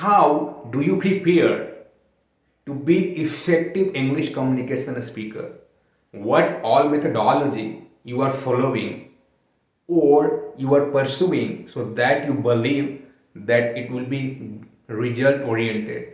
how do you prepare to be effective English communication speaker? What all methodology you are following or you are pursuing so that you believe that it will be result oriented?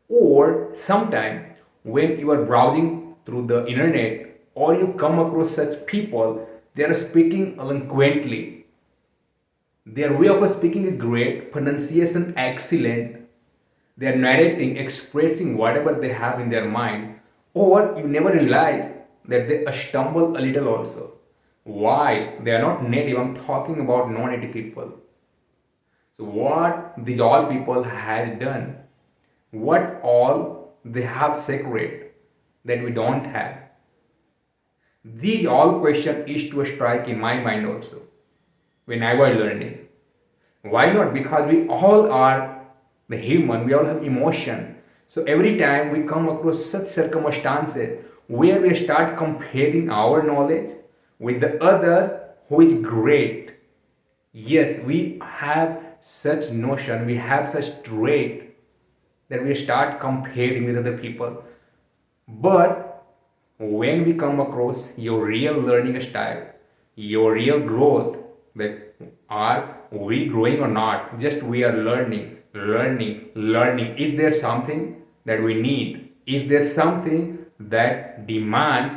Or sometime when you are browsing through the internet or you come across such people, they are speaking eloquently, their way of speaking is great, pronunciation excellent, they are narrating, expressing whatever they have in their mind, or you never realize that they stumble a little also. Why? They are not native. I'm talking about non-native people. So what these all people has done, what all they have secret that we don't have. These all question is to strike in my mind also when I was learning. Why not? Because we all are the human, we all have emotion. So every time we come across such circumstances where we start comparing our knowledge with the other who is great. Yes, we have such notion, we have such trait that we start comparing with other people. But when we come across your real learning style, your real growth, that are we growing or not, just we are learning, learning, learning. Is there something that we need? Is there something that demands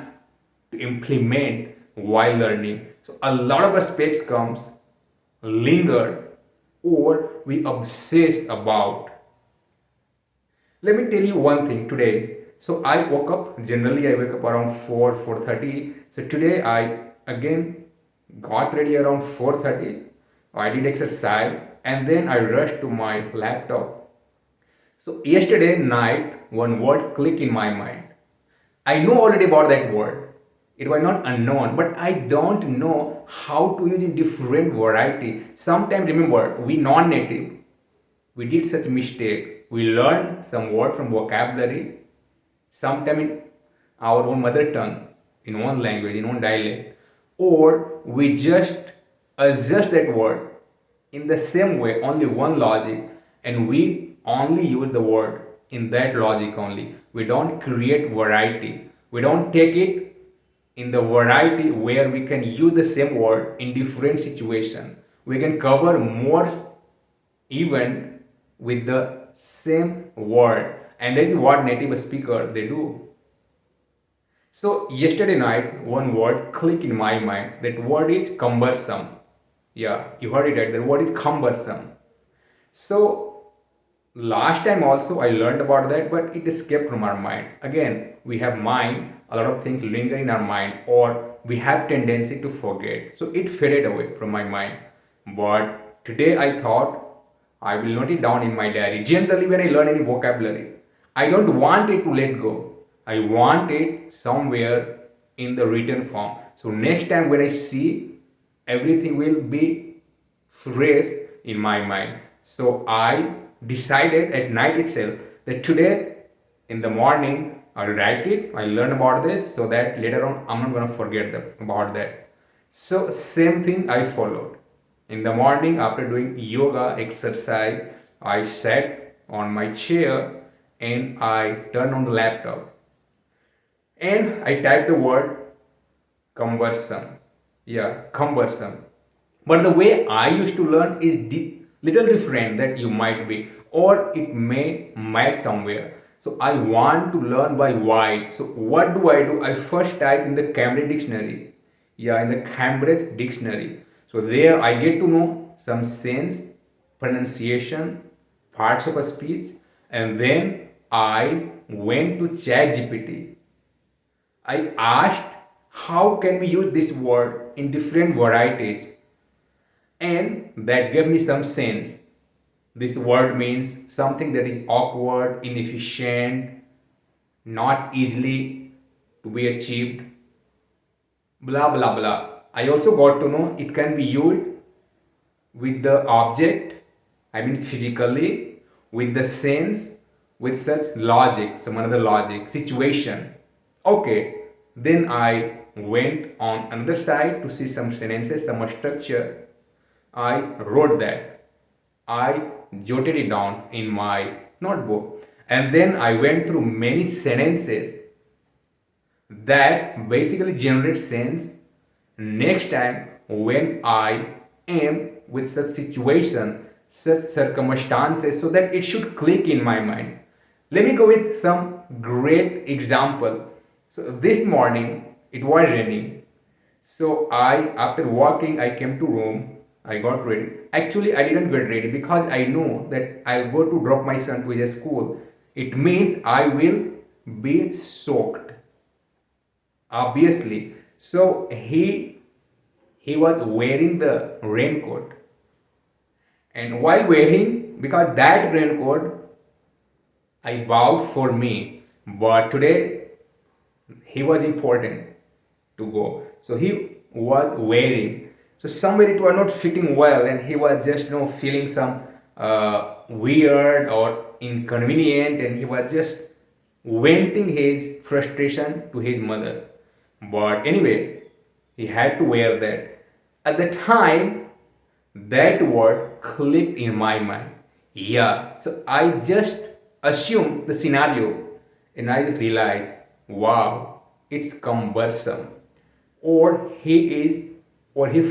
to implement while learning? So a lot of aspects comes, linger, or we obsess about. Let me tell you one thing today. So I woke up, generally I wake up around 4:30. So today I again got ready around 4:30. I did exercise and then I rushed to my laptop. So yesterday night one word clicked in my mind. I know already about that word. It was not unknown, but I don't know how to use in different variety. Sometimes remember, we non-native, we did such mistake. We learn some word from vocabulary, sometime in our own mother tongue, in one language, in one dialect, or we just adjust that word in the same way, only one logic, and we only use the word in that logic only. We don't create variety. We don't take it in the variety where we can use the same word in different situation. We can cover more even with the same word, and that is what native speaker they do. So yesterday night one word clicked in my mind. That word is cumbersome. Yeah, you heard it right. The word is cumbersome. So last time also I learned about that, but it escaped from our mind. Again, we have mind, a lot of things linger in our mind, or we have tendency to forget. So it faded away from my mind. But today I thought I will note it down in my diary. Generally, when I learn any vocabulary, I don't want it to let go. I want it somewhere in the written form. So next time when I see, everything will be fresh in my mind. So I decided at night itself that today in the morning I'll write it. I learn about this so that later on I'm not gonna forget about that. So same thing I followed. In the morning after doing yoga exercise, I sat on my chair and I turned on the laptop and I typed the word cumbersome. Yeah, cumbersome. But the way I used to learn is little different that you might be, or it may match somewhere. So I want to learn by why. So what do? I first type in the Cambridge dictionary. Yeah, in the Cambridge dictionary. So there I get to know some sense, pronunciation, parts of a speech, and then I went to ChatGPT. I asked how can we use this word in different varieties, and that gave me some sense. This word means something that is awkward, inefficient, not easily to be achieved, blah blah blah. I also got to know it can be used with the object, I mean physically, with the sense, with such logic, some another logic, situation. Okay, then I went on another side to see some sentences, some structure. I wrote that. I jotted it down in my notebook. And then I went through many sentences that basically generate sense next time when I am with such situation, such circumstances, so that it should click in my mind. Let me go with some great example. So this morning it was raining. So after walking, I came to room. I got ready. Actually, I didn't get ready because I know that I'll go to drop my son to his school. It means I will be soaked, obviously. So he was wearing the raincoat, and while wearing, because that raincoat I bought for me, but today he was important to go, so he was wearing. So somewhere it was not fitting well, and he was just feeling some weird or inconvenient, and he was just venting his frustration to his mother. But anyway, he had to wear that. At the time, that word clicked in my mind. Yeah, so I just assumed the scenario, and I just realized, wow, it's cumbersome. Or he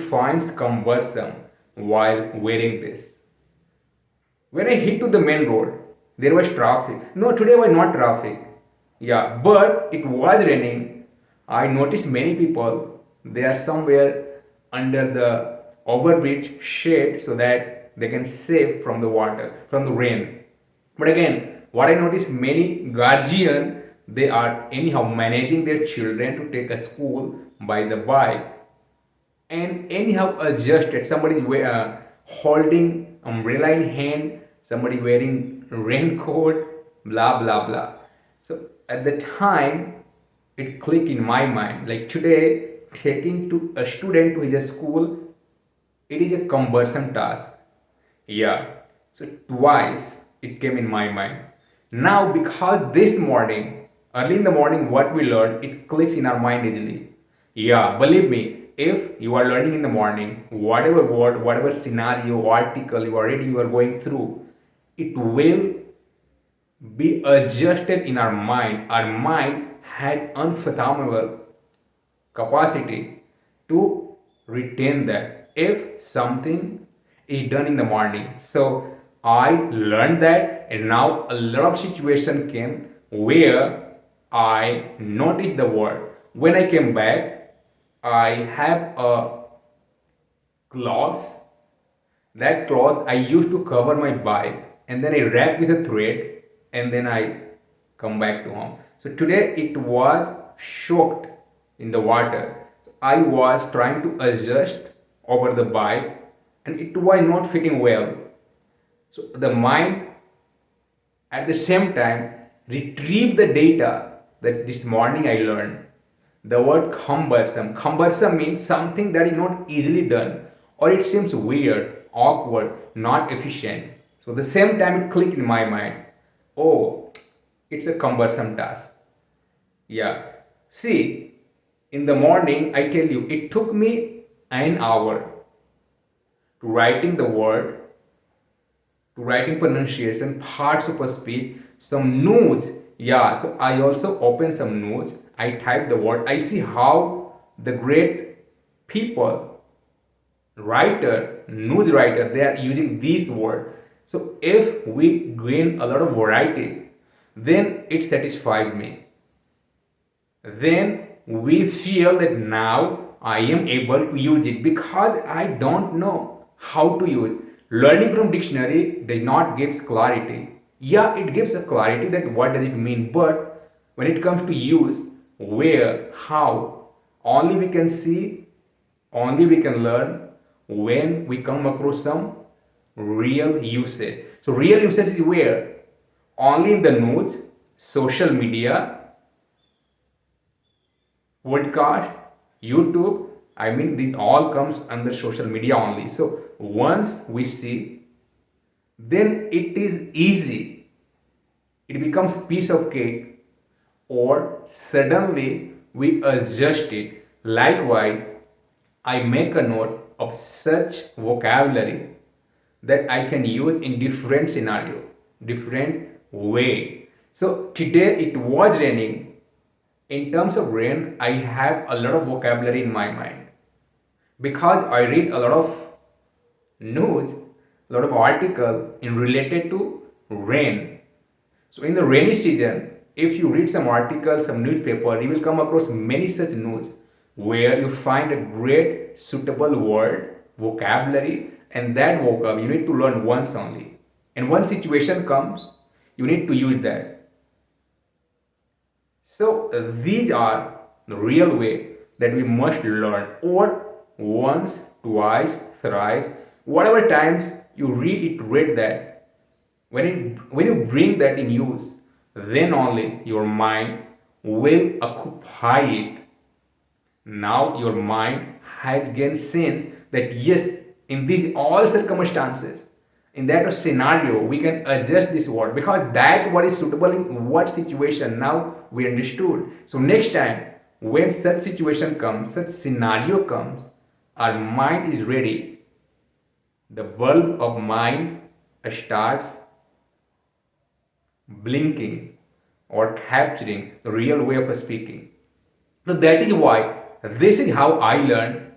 finds cumbersome while wearing this. When I hit to the main road, there was traffic. No, today was not traffic. Yeah, but it was raining. I noticed many people, they are somewhere under the overbridge shade so that they can save from the water, from the rain. But again, what I noticed, many guardian, they are anyhow managing their children to take a school by the bike, and anyhow adjusted. Somebody holding umbrella in hand, somebody wearing raincoat, blah blah blah. So at the time, it clicked in my mind. Like today, taking to a student to his school, it is a cumbersome task. Yeah. So twice it came in my mind. Now, because this morning, early in the morning, what we learned, it clicks in our mind easily. Yeah, believe me, if you are learning in the morning, whatever word, whatever scenario, article you are reading, you are going through, it will be adjusted in our mind. Our mind has unfathomable capacity to retain that if something is done in the morning. So I learned that, and now a lot of situation came where I noticed the word. When I came back, I have a cloth. That cloth I used to cover my bike, and then I wrap with a thread, and then I come back to home. So today it was soaked in the water. So I was trying to adjust over the bike, and it was not fitting well. So the mind at the same time retrieve the data that this morning I learned. The word cumbersome. Cumbersome means something that is not easily done, or it seems weird, awkward, not efficient. So the same time it clicked in my mind. Oh, it's a cumbersome task. Yeah. See, in the morning, I tell you, it took me an hour to writing the word, to writing pronunciation, parts of a speech, some notes. Yeah, so I also open some notes. I type the word. I see how the great people, writer, news writer, they are using this word. So if we gain a lot of variety, then it satisfies me. Then we feel that now I am able to use it because I don't know how to use. Learning from dictionary does not gives clarity. Yeah, it gives a clarity that what does it mean, but when it comes to use, where, how, only we can see, only we can learn when we come across some real usage. So real usage is where? Only in the news, social media, podcast, YouTube. I mean, this all comes under social media only. So once we see, then it is easy. It becomes piece of cake, or suddenly we adjust it. Likewise, I make a note of such vocabulary that I can use in different scenario, different way. So today it was raining. In terms of rain, I have a lot of vocabulary in my mind because I read a lot of news, a lot of article in related to rain. So in the rainy season, if you read some article, some newspaper, you will come across many such news where you find a great suitable word, vocabulary, and that vocab you need to learn once only. And one situation comes, you need to use that. So these are the real way that we must learn, or once, twice, thrice, whatever times you reiterate that. When you bring that in use, then only your mind will occupy it. Now your mind has gained sense that yes, in these all circumstances, in that scenario, we can adjust this word because that what is suitable in what situation. Now we understood. So next time when such situation comes, such scenario comes, our mind is ready. The bulb of mind starts blinking or capturing the real way of speaking. So that is why this is how I learned.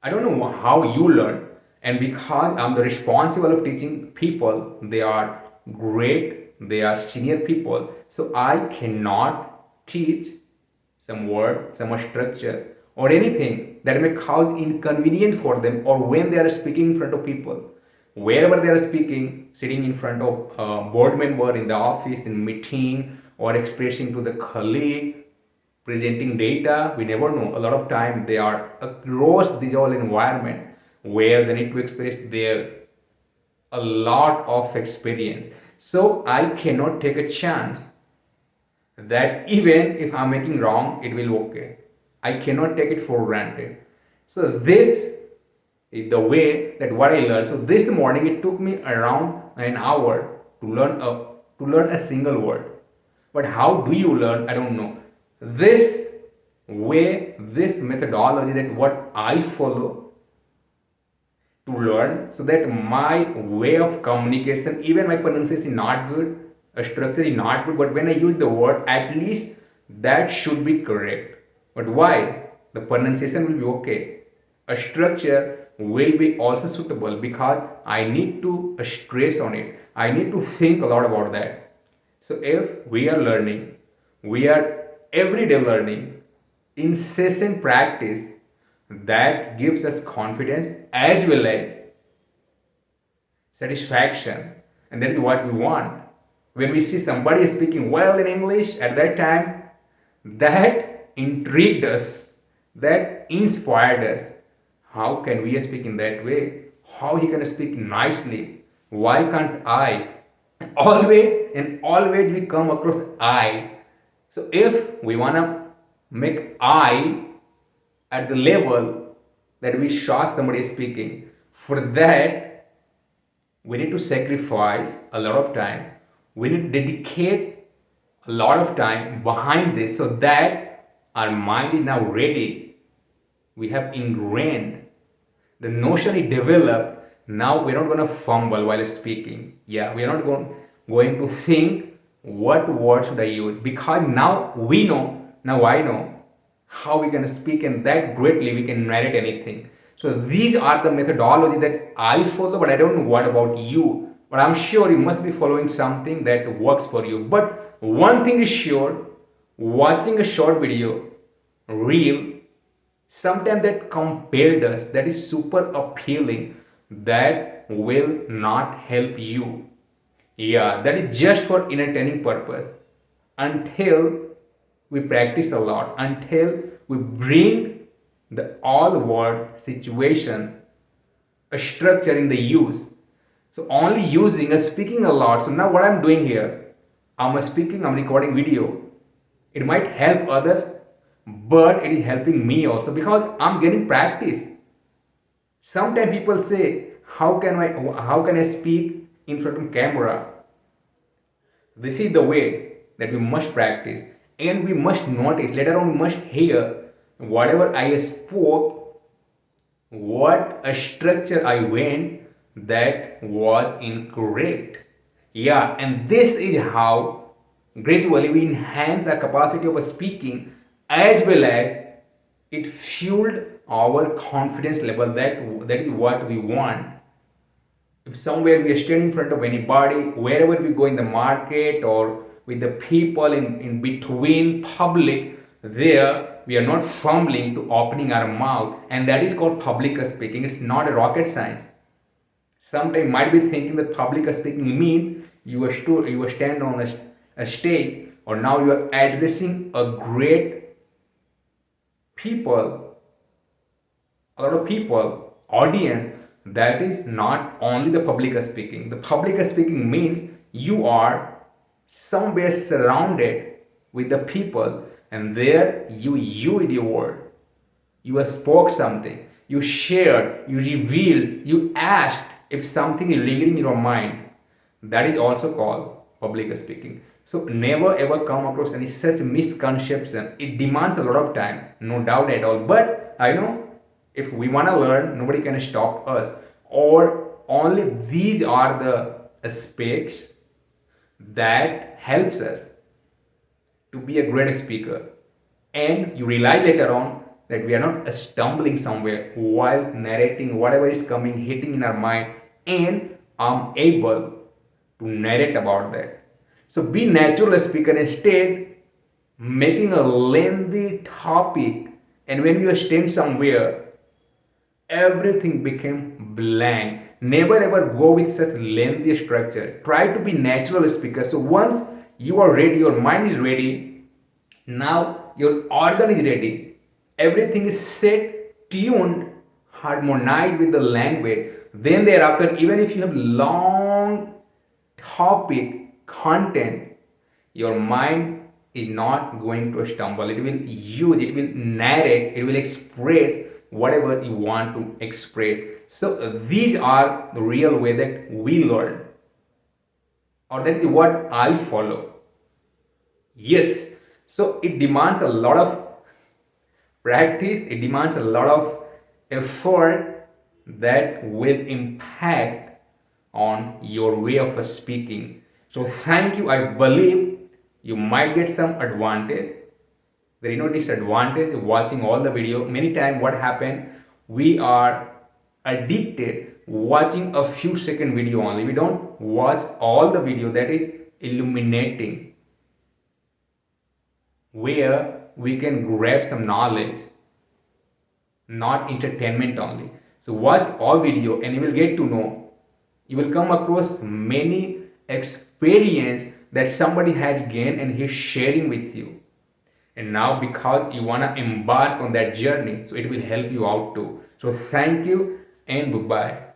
I don't know how you learn, and because I'm the responsible of teaching people, they are great, they are senior people, so I cannot teach some word, some structure, or anything that may cause inconvenience for them, or when they are speaking in front of people, wherever they are speaking, sitting in front of a board member in the office, in meeting, or expressing to the colleague, presenting data. We never know, a lot of time they are across this whole environment where they need to express their a lot of experience. So I cannot take a chance that even if I'm making wrong, it will okay. I cannot take it for granted. So this is the way that what I learned. So this morning it took me around an hour to learn a single word. But how do you learn? I don't know. This way, this methodology that what I follow to learn, so that my way of communication, even my pronunciation is not good, a structure is not good, but when I use the word, at least that should be correct. But why? The pronunciation will be okay. A structure will be also suitable because I need to stress on it. I need to think a lot about that. So if we are learning, we are everyday learning, incessant practice, that gives us confidence as well as satisfaction, and that is what we want. When we see somebody speaking well in English, at that time, that intrigued us, that inspired us. How can we speak in that way? How he can speak nicely? Why can't I? Always and always we come across I. So if we wanna make I at the level that we saw somebody speaking, for that we need to sacrifice a lot of time. We need to dedicate a lot of time behind this so that our mind is now ready. We have ingrained the notion is developed. Now we're not going to fumble while speaking. Yeah, we're not going to think what word should I use, because now we know, now I know how we can speak, and that greatly we can narrate anything. So these are the methodology that I follow, but I don't know what about you. But I'm sure you must be following something that works for you. But one thing is sure, watching a short video, reel, sometimes that compelled us, that is super appealing, that will not help you. Yeah, that is just for entertaining purpose. Until we practice a lot, until we bring the all word situation, a structure in the use. So only using a speaking a lot. So now what I'm doing here, I'm speaking, I'm recording video. It might help others, but it is helping me also because I'm getting practice. Sometimes people say, how can I speak in front of camera? This is the way that we must practice, and we must notice. Later on, we must hear whatever I spoke, what a structure I went, that was incorrect. Yeah, and this is how gradually we enhance our capacity of speaking, as well as it fueled our confidence level. That is what we want. If somewhere we are standing in front of anybody, wherever we go in the market or with the people in between public, there we are not fumbling to opening our mouth, and that is called public speaking. It's not a rocket science. Sometimes might be thinking that public speaking means you are stand on a stage, or now you are addressing a great people, a lot of people, audience. That is not only the public speaking. The public speaking means you are somewhere surrounded with the people, and there you with your word, you have spoke something, you shared, you revealed, you asked if something is lingering in your mind. That is also called public speaking. So never ever come across any such misconception. It demands a lot of time, no doubt at all. But I know if we want to learn, nobody can stop us. Or only these are the aspects that helps us to be a great speaker. And you realize later on that we are not stumbling somewhere while narrating whatever is coming, hitting in our mind, and I'm able to narrate about that. So be natural speaker instead making a lengthy topic, and when you stand somewhere, everything became blank. Never ever go with such lengthy structure. Try to be natural speaker. So once you are ready, your mind is ready, now your organ is ready, everything is set, tuned, harmonized with the language. Then thereafter, even if you have long topic content, your mind is not going to stumble. It will use, it will narrate, it will express whatever you want to express. So these are the real way that we learn, or that is what I follow. Yes, so it demands a lot of practice, it demands a lot of effort that will impact on your way of speaking. So thank you. I believe you might get some advantage. There is no disadvantage of watching all the video. Many times what happen, we are addicted watching a few second video only. We don't watch all the video that is illuminating, where we can grab some knowledge, not entertainment only. So watch all video and you will get to know, you will come across many experience that somebody has gained and he's sharing with you. And now because you want to embark on that journey, so it will help you out too. So thank you and bye-bye.